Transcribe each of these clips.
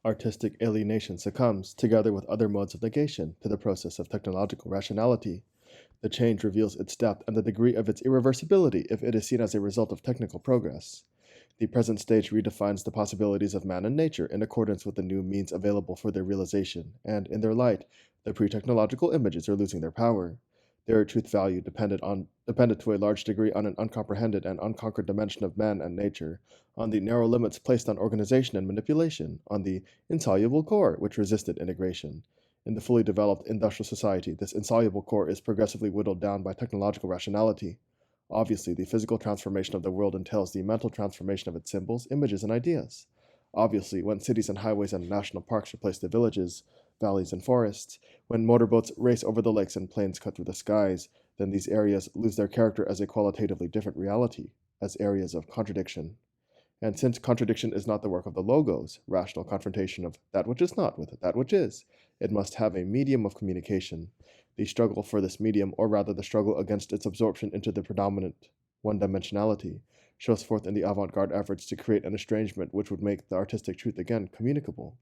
Artistic alienation succumbs, together with other modes of negation, to the process of technological rationality. The change reveals its depth and the degree of its irreversibility if it is seen as a result of technical progress. The present stage redefines the possibilities of man and nature in accordance with the new means available for their realization, and in their light, the pre-technological images are losing their power. Their truth value depended to a large degree on an uncomprehended and unconquered dimension of man and nature, on the narrow limits placed on organization and manipulation, on the insoluble core which resisted integration. In the fully developed industrial society, this insoluble core is progressively whittled down by technological rationality. Obviously, the physical transformation of the world entails the mental transformation of its symbols, images, and ideas. Obviously, when cities and highways and national parks replace the villages, valleys, and forests, when motorboats race over the lakes and planes cut through the skies, then these areas lose their character as a qualitatively different reality, as areas of contradiction. And since contradiction is not the work of the logos, rational confrontation of that which is not with that which is, it must have a medium of communication. The struggle for this medium, or rather the struggle against its absorption into the predominant one-dimensionality, shows forth in the avant-garde efforts to create an estrangement which would make the artistic truth again communicable.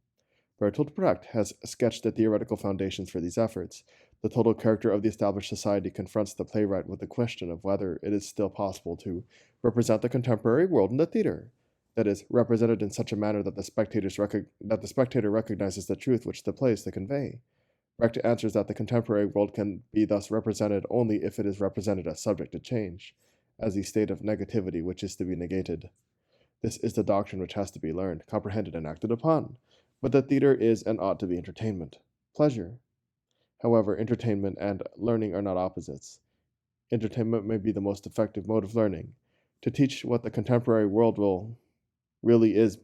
Bertolt Brecht has sketched the theoretical foundations for these efforts. The total character of the established society confronts the playwright with the question of whether it is still possible to represent the contemporary world in the theater, that is, represented in such a manner that the spectator recognizes the truth which the play is to convey. Brecht answers that the contemporary world can be thus represented only if it is represented as subject to change, as the state of negativity which is to be negated. This is the doctrine which has to be learned, comprehended, and acted upon. But the theater is and ought to be entertainment, pleasure. However, entertainment and learning are not opposites. Entertainment may be the most effective mode of learning. To teach what the contemporary world really is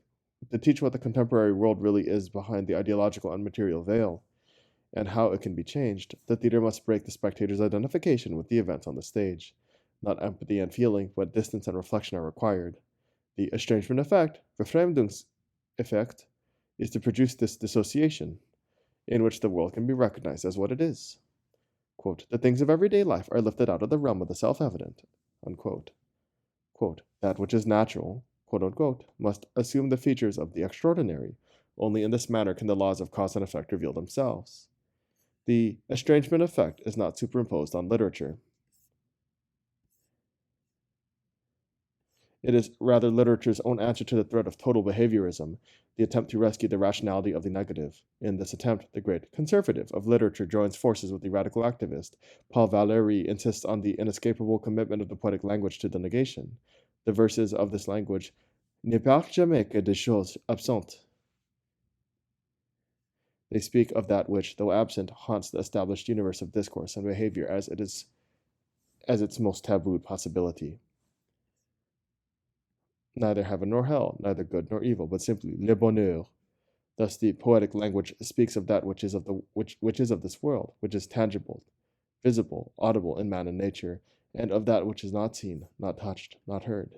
behind the ideological and material veil, and how it can be changed, the theater must break the spectator's identification with the events on the stage. Not empathy and feeling, but distance and reflection are required. The estrangement effect, Verfremdungseffekt, is to produce this dissociation, in which the world can be recognized as what it is. Quote, the things of everyday life are lifted out of the realm of the self-evident. Unquote. Quote, that which is natural, quote unquote, must assume the features of the extraordinary. Only in this manner can the laws of cause and effect reveal themselves. The estrangement effect is not superimposed on literature. It is rather literature's own answer to the threat of total behaviorism, the attempt to rescue the rationality of the negative. In this attempt, the great conservative of literature joins forces with the radical activist. Paul Valéry insists on the inescapable commitment of the poetic language to the negation. The verses of this language ne parlent jamais que des choses absentes. They speak of that which, though absent, haunts the established universe of discourse and behavior as its most tabooed possibility. Neither heaven nor hell, neither good nor evil, but simply le bonheur. Thus the poetic language speaks of that which is of this world, which is tangible, visible, audible in man and nature, and of that which is not seen, not touched, not heard.